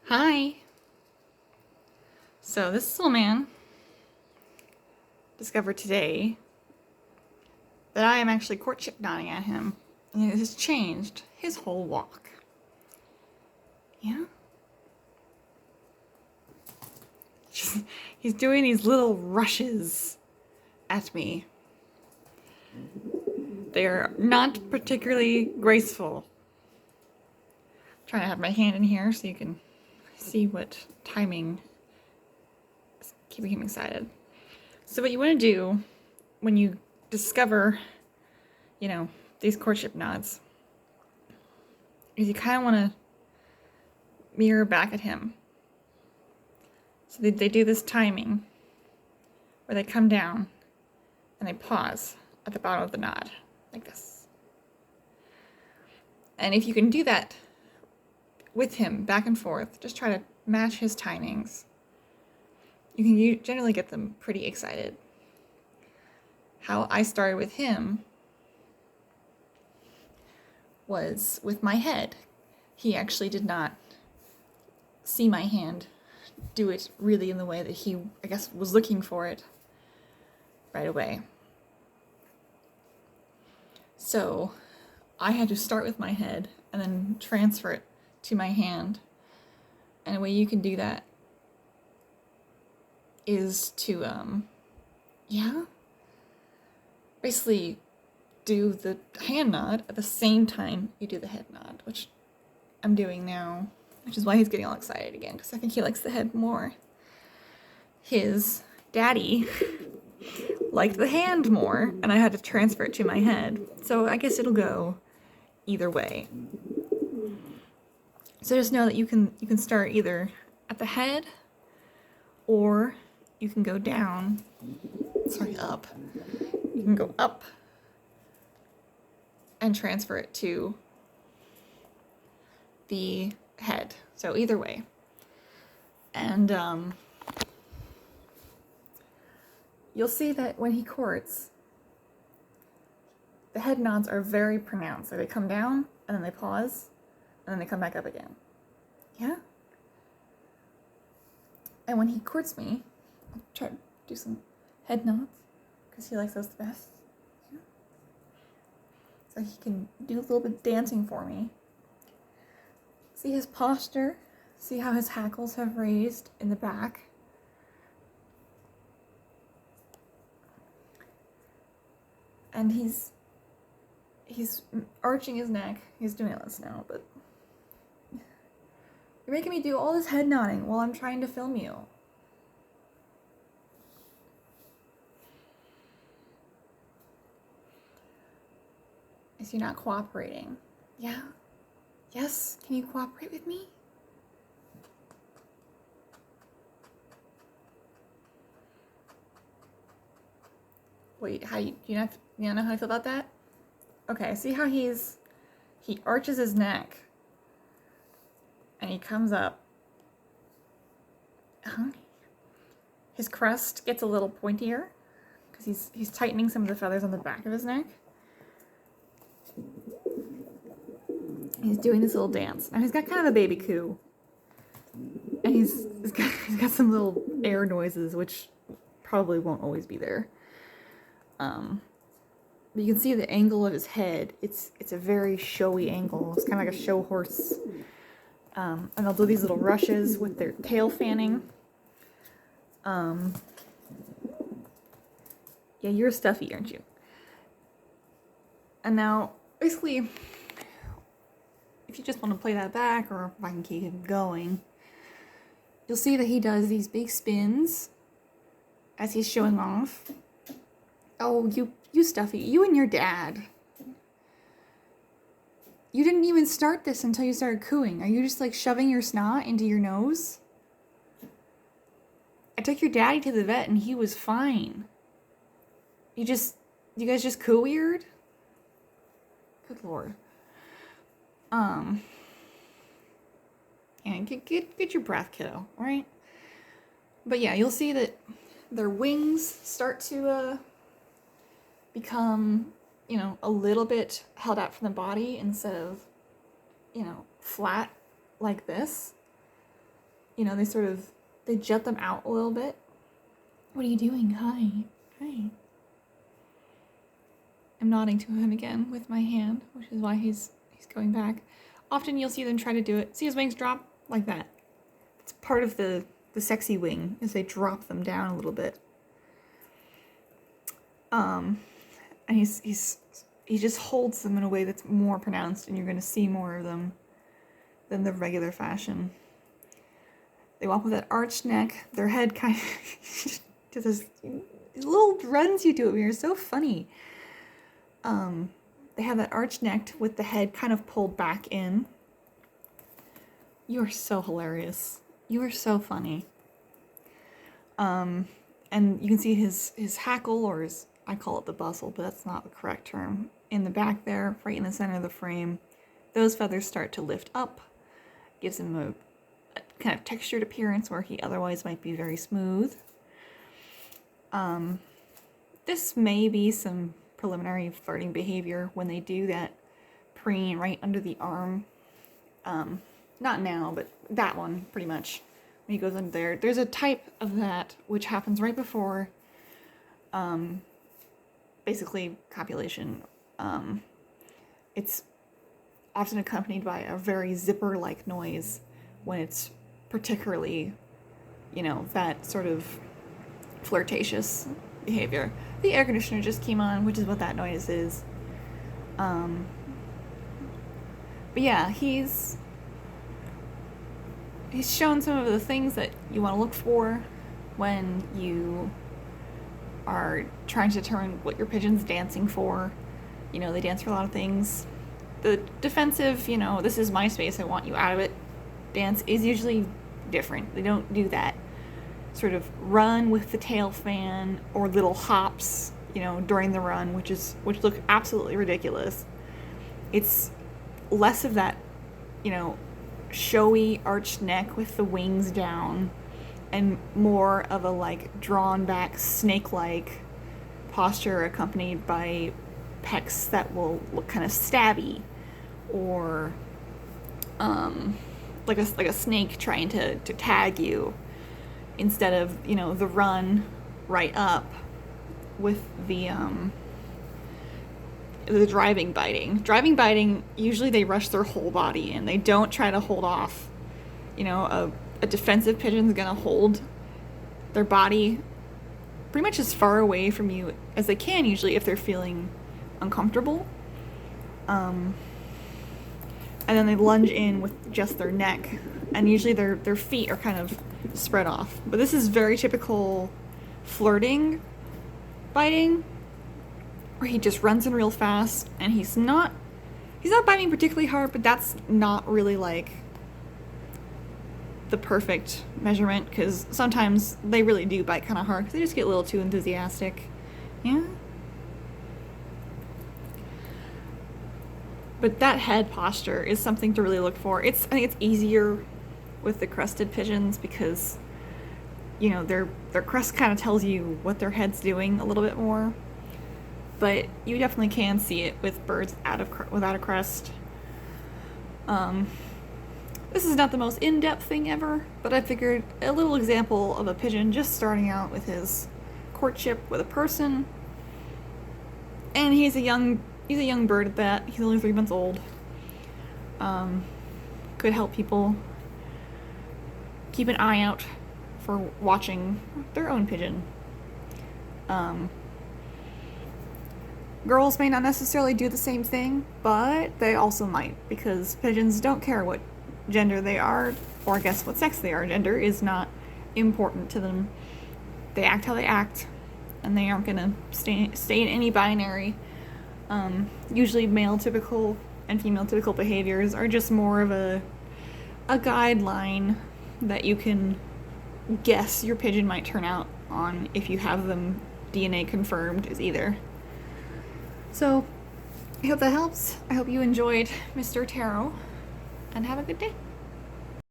Hi. So this little man discovered today that I am actually courtship nodding at him, and it has changed his whole walk. Yeah? He's doing these little rushes at me. They're not particularly graceful. I'm trying to have my hand in here so you can see what timing is keeping him excited. So what you want to do when you discover, these courtship nods is you kind of want to mirror back at him. So they do this timing where they come down and they pause at the bottom of the nod, like this. And if you can do that with him back and forth, just try to match his timings, you can generally get them pretty excited. How I started with him was with my head. He actually did not see my hand do it really in the way that he, I guess, was looking for it right away. So I had to start with my head and then transfer it to my hand. And a way you can do that is to, basically do the hand nod at the same time you do the head nod, which I'm doing now, which is why he's getting all excited again, because I think he likes the head more. His daddy liked the hand more, and I had to transfer it to my head. So I guess it'll go either way. So just know that you can start either at the head, or you can go down, up. You can go up and transfer it to the head. So either way. And you'll see that when he courts, the head nods are very pronounced. So they come down, and then they pause, and then they come back up again. Yeah? And when he courts me, I'll try to do some head nods, because he likes those the best. Yeah? So he can do a little bit of dancing for me. See his posture? See how his hackles have raised in the back? And he's arching his neck. He's doing it less now, but you're making me do all this head nodding while I'm trying to film you. Is he not cooperating? Yeah? Yes? Can you cooperate with me? Wait, do you not know how I feel about that? Okay, see how he arches his neck and he comes up. His crest gets a little pointier because he's tightening some of the feathers on the back of his neck. He's doing this little dance. Now he's got kind of a baby coo. And he's got some little air noises, which probably won't always be there. But you can see the angle of his head. It's a very showy angle. It's kind of like a show horse. And they'll do these little rushes with their tail fanning. Yeah, you're stuffy, aren't you? And now, basically, if you just want to play that back, or if I can keep it going, you'll see that he does these big spins as he's showing off. Oh, you stuffy. You and your dad. You didn't even start this until you started cooing. Are you just like shoving your snot into your nose? I took your daddy to the vet and he was fine. You guys just coo weird? Good lord. And get your breath, kiddo, alright? But yeah, you'll see that their wings start to become, a little bit held out from the body instead of, flat like this. you know, they jet them out a little bit. What are you doing? Hi. Hi. I'm nodding to him again with my hand, which is why he's going back. Often you'll see them try to do it. See his wings drop? Like that. It's part of the sexy wing, is they drop them down a little bit. And he just holds them in a way that's more pronounced, and you're going to see more of them than the regular fashion. They walk with that arched neck. Their head kind of does these little runs you do. You're so funny. They have that arched neck with the head kind of pulled back in. You are so hilarious. You are so funny. And you can see his hackle, or I call it the bustle, but that's not the correct term, in the back there, right in the center of the frame. Those feathers start to lift up, gives him a kind of textured appearance where he otherwise might be very smooth. This may be some preliminary flirting behavior when they do that preen right under the arm. Not now, but that one, pretty much. When he goes under there. There's a type of that which happens right before, basically, copulation. It's often accompanied by a very zipper-like noise when it's particularly, you know, that sort of flirtatious behavior. The air conditioner just came on, which is what that noise is. But yeah, he's shown some of the things that you want to look for when you are trying to determine what your pigeon's dancing for. You know, they dance for a lot of things. The defensive, you know, this is my space, I want you out of it, dance is usually different. They don't do that sort of run with the tail fan or little hops, you know, during the run, which look absolutely ridiculous. It's less of that, you know, showy arched neck with the wings down, and more of a like drawn back snake-like posture accompanied by pecks that will look kind of stabby, or like a snake trying to tag you, instead of, you know, the run right up with the driving biting. Driving biting, usually they rush their whole body in. They don't try to hold off. You know, a defensive pigeon's gonna hold their body pretty much as far away from you as they can, usually, if they're feeling uncomfortable. And then they lunge in with just their neck, and usually their feet are kind of spread off. But this is very typical flirting biting, where he just runs in real fast, and he's not biting particularly hard, but that's not really like the perfect measurement, because sometimes they really do bite kind of hard because they just get a little too enthusiastic. Yeah. But that head posture is something to really look for. I think it's easier with the crested pigeons because, you know, their crest kind of tells you what their head's doing a little bit more. But you definitely can see it with birds without a crest. This is not the most in-depth thing ever, but I figured a little example of a pigeon just starting out with his courtship with a person. And he's a young bird at that. He's only 3 months old. Could help people keep an eye out for watching their own pigeon. Girls may not necessarily do the same thing, but they also might, because pigeons don't care what gender they are, or I guess what sex they are. Gender is not important to them. They act how they act, and they aren't gonna stay in any binary. Usually male typical and female typical behaviors are just more of a guideline that you can guess your pigeon might turn out on if you have them DNA confirmed as either. So, I hope that helps. I hope you enjoyed Mr. Taro, and have a good day.